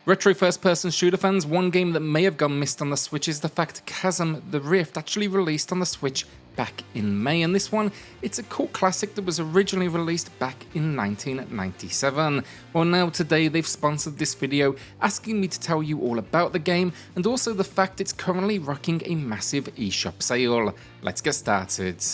Retro first-person shooter fans, one game that may have gone missed on the Switch is the fact Chasm The Rift actually released on the Switch back in May, and this one, it's a cult classic that was originally released back in 1997. Well, now today they've sponsored this video asking me to tell you all about the game and also the fact it's currently rocking a massive eShop sale. Let's get started.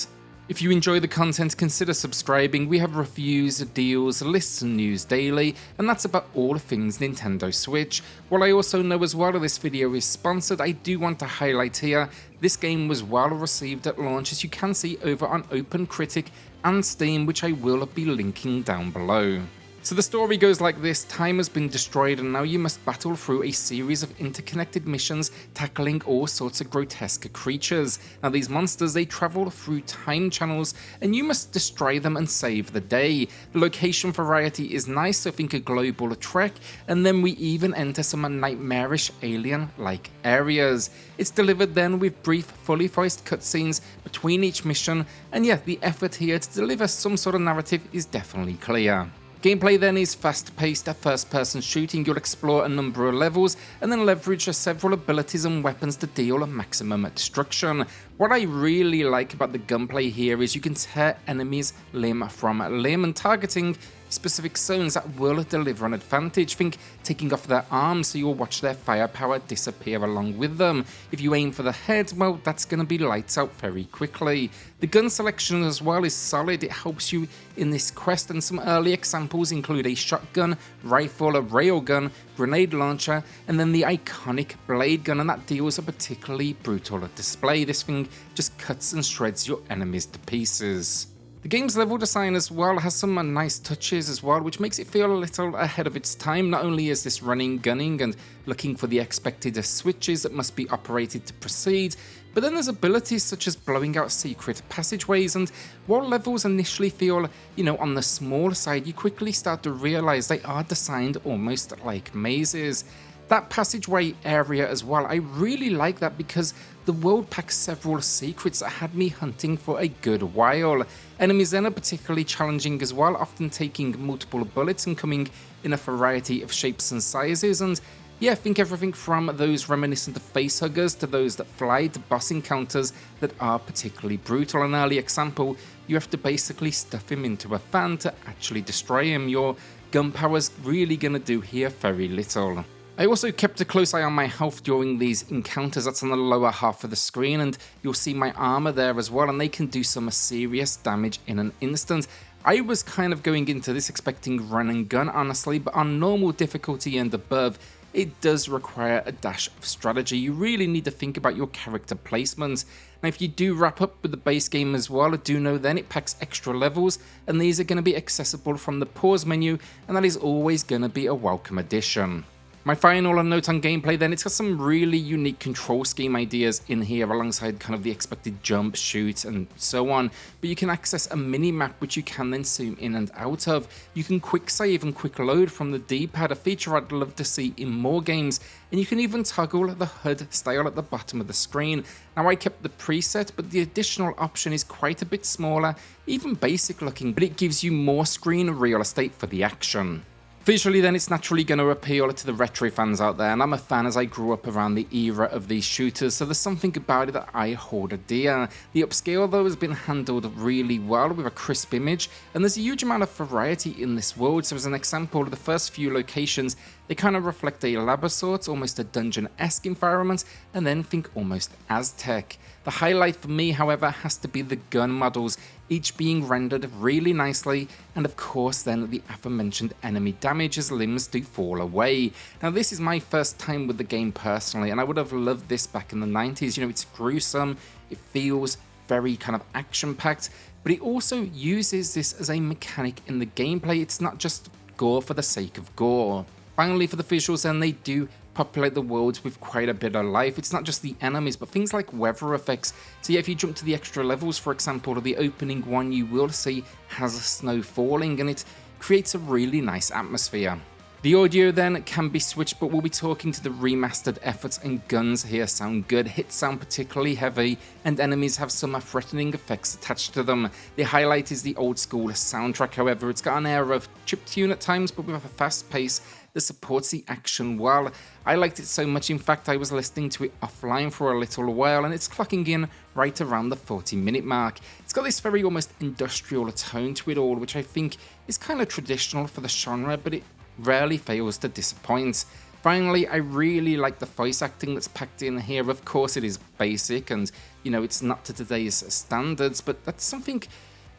If you enjoy the content, consider subscribing. We have reviews, deals, lists and news daily, and that's about all things Nintendo Switch. While I also know as well this video is sponsored, I do want to highlight here, this game was well received at launch, as you can see over on OpenCritic and Steam, which I will be linking down below. So the story goes like this: time has been destroyed and now you must battle through a series of interconnected missions tackling all sorts of grotesque creatures. Now these monsters, they travel through time channels and you must destroy them and save the day. The location variety is nice, so think a global trek, and then we even enter some nightmarish alien-like areas. It's delivered then with brief, fully voiced cutscenes between each mission, and yeah, the effort here to deliver some sort of narrative is definitely clear. Gameplay then is fast-paced first-person shooting. You'll explore a number of levels and then leverage several abilities and weapons to deal maximum destruction. What I really like about the gunplay here is you can tear enemies limb from limb, and targeting specific zones that will deliver an advantage. Think taking off their arms so you'll watch their firepower disappear along with them. If you aim for the head, well, that's going to be lights out very quickly. The gun selection as well is solid. It helps you in this quest, and some early examples include a shotgun, rifle, a railgun, grenade launcher, and then the iconic blade gun, and that deals a particularly brutal display. This thing just cuts and shreds your enemies to pieces. The game's level design as well has some nice touches as well, which makes it feel a little ahead of its time. Not only is this running, gunning, and looking for the expected switches that must be operated to proceed, but then there's abilities such as blowing out secret passageways, and while levels initially feel, on the small side, you quickly start to realize they are designed almost like mazes. That passageway area as well, I really like that because the world packs several secrets that had me hunting for a good while. Enemies then are particularly challenging as well, often taking multiple bullets and coming in a variety of shapes and sizes, and yeah, think everything from those reminiscent of facehuggers to those that fly to boss encounters that are particularly brutal. An early example, you have to basically stuff him into a fan to actually destroy him. Your gun power's really gonna do here very little. I also kept a close eye on my health during these encounters. That's on the lower half of the screen, and you'll see my armor there as well, and they can do some serious damage in an instant. I was kind of going into this expecting run and gun honestly, but on normal difficulty and above, it does require a dash of strategy. You really need to think about your character placement. Now if you do wrap up with the base game as well, do know then it packs extra levels, and these are going to be accessible from the pause menu, and that is always going to be a welcome addition. My final note on gameplay then, it's got some really unique control scheme ideas in here alongside kind of the expected jump, shoot and so on, but you can access a mini map which you can then zoom in and out of. You can quick save and quick load from the D-pad, a feature I'd love to see in more games, and you can even toggle the HUD style at the bottom of the screen. Now I kept the preset, but the additional option is quite a bit smaller, even basic looking, but it gives you more screen real estate for the action. Visually then, it's naturally going to appeal to the retro fans out there, and I'm a fan as I grew up around the era of these shooters, so there's something about it that I hold dear. The upscale though has been handled really well with a crisp image, and there's a huge amount of variety in this world. So as an example, the first few locations, they kind of reflect a lab of sorts, almost a dungeon-esque environment, and then think almost Aztec. The highlight for me, however, has to be the gun models, each being rendered really nicely, and of course then the aforementioned enemy damage as limbs do fall away. Now this is my first time with the game personally, and I would have loved this back in the 90s. It's gruesome, it feels very kind of action-packed, but it also uses this as a mechanic in the gameplay. It's not just gore for the sake of gore. Finally, for the visuals then, they do populate the worlds with quite a bit of life. It's not just the enemies, but things like weather effects. So yeah, if you jump to the extra levels, for example, or the opening one, you will see has snow falling, and it creates a really nice atmosphere. The audio then can be switched, but we'll be talking to the remastered efforts, and guns here sound good, hits sound particularly heavy, and enemies have some threatening effects attached to them. The highlight is the old school soundtrack, however. It's got an air of chiptune at times, but with a fast pace that supports the action well. I liked it so much, in fact I was listening to it offline for a little while, and it's clocking in right around the 40-minute mark. It's got this very almost industrial tone to it all, which I think is kind of traditional for the genre, but it rarely fails to disappoint. Finally, I really like the voice acting that's packed in here. Of course it is basic and, it's not to today's standards, but that's something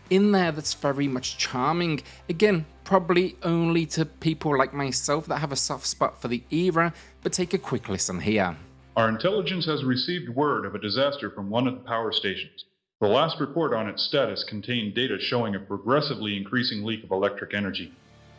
in there that's very much charming. Again, probably only to people like myself that have a soft spot for the era, but take a quick listen here. Our intelligence has received word of a disaster from one of the power stations. The last report on its status contained data showing a progressively increasing leak of electric energy.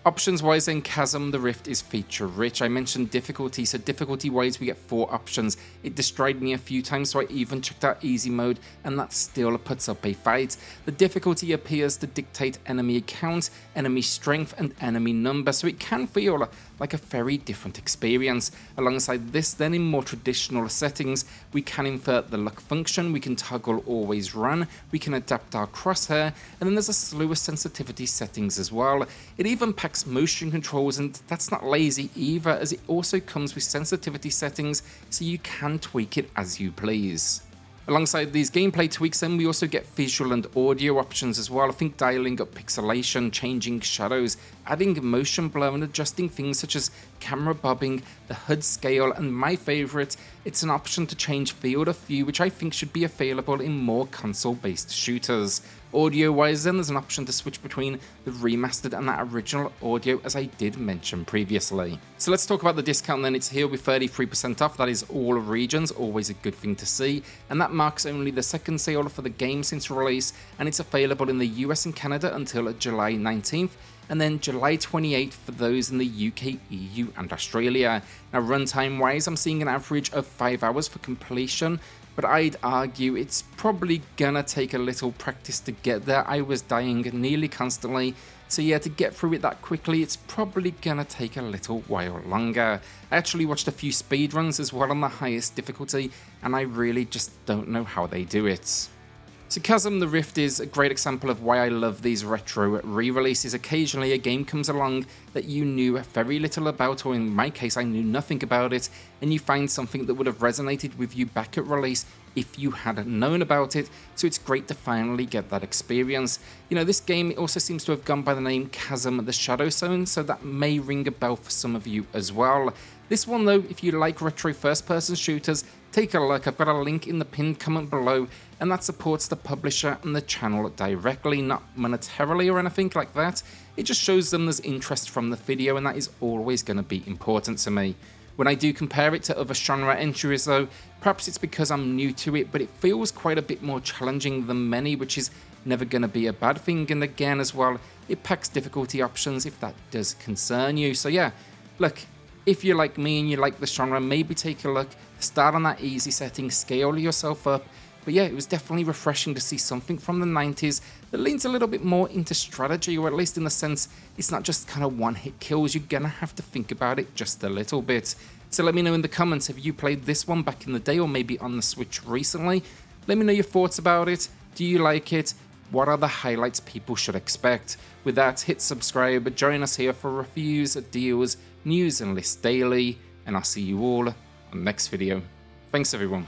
Options wise then, Chasm The Rift is feature rich. I mentioned difficulty, so difficulty wise we get 4 options. It destroyed me a few times, so I even checked out easy mode, and that still puts up a fight. The difficulty appears to dictate enemy count, enemy strength and enemy number, so it can feel like a very different experience. Alongside this then, in more traditional settings, we can invert the lock function, we can toggle always run, we can adapt our crosshair, and then there's a slew of sensitivity settings as well. It even packs motion controls, and that's not lazy either, as it also comes with sensitivity settings, so you can tweak it as you please. Alongside these gameplay tweaks then, we also get visual and audio options as well. I think dialing up pixelation, changing shadows, adding motion blur and adjusting things such as camera bobbing, the HUD scale, and my favourite, it's an option to change field of view, which I think should be available in more console-based shooters. Audio-wise then, there's an option to switch between the remastered and that original audio, as I did mention previously. So let's talk about the discount then. It's here with 33% off, that is all regions, always a good thing to see, and that marks only the second sale for the game since release, and it's available in the US and Canada until July 19th, and then July 28th for those in the UK, EU and Australia. Now runtime wise, I'm seeing an average of 5 hours for completion, but I'd argue it's probably gonna take a little practice to get there. I was dying nearly constantly, so yeah, to get through it that quickly, it's probably gonna take a little while longer. I actually watched a few speedruns as well on the highest difficulty, and I really just don't know how they do it. So Chasm The Rift is a great example of why I love these retro re-releases. Occasionally a game comes along that you knew very little about, or in my case I knew nothing about it, and you find something that would have resonated with you back at release if you had known about it, so it's great to finally get that experience. This game also seems to have gone by the name Chasm The Shadow Zone, so that may ring a bell for some of you as well. This one though, if you like retro first-person shooters, take a look. I've got a link in the pinned comment below, and that supports the publisher and the channel directly, not monetarily or anything like that. It just shows them there's interest from the video, and that is always going to be important to me. When I do compare it to other genre entries though, perhaps it's because I'm new to it, but it feels quite a bit more challenging than many, which is never going to be a bad thing. And again as well, it packs difficulty options if that does concern you. So yeah, look, if you're like me and you like the genre, maybe take a look, start on that easy setting, scale yourself up. But yeah, it was definitely refreshing to see something from the 90s that leans a little bit more into strategy, or at least in the sense it's not just kind of one-hit kills. You're gonna have to think about it just a little bit. So let me know in the comments, have you played this one back in the day or maybe on the Switch recently? Let me know your thoughts about it. Do you like it? What are the highlights people should expect? With that, hit subscribe, join us here for reviews, deals, news and lists daily, and I'll see you all on the next video. Thanks everyone.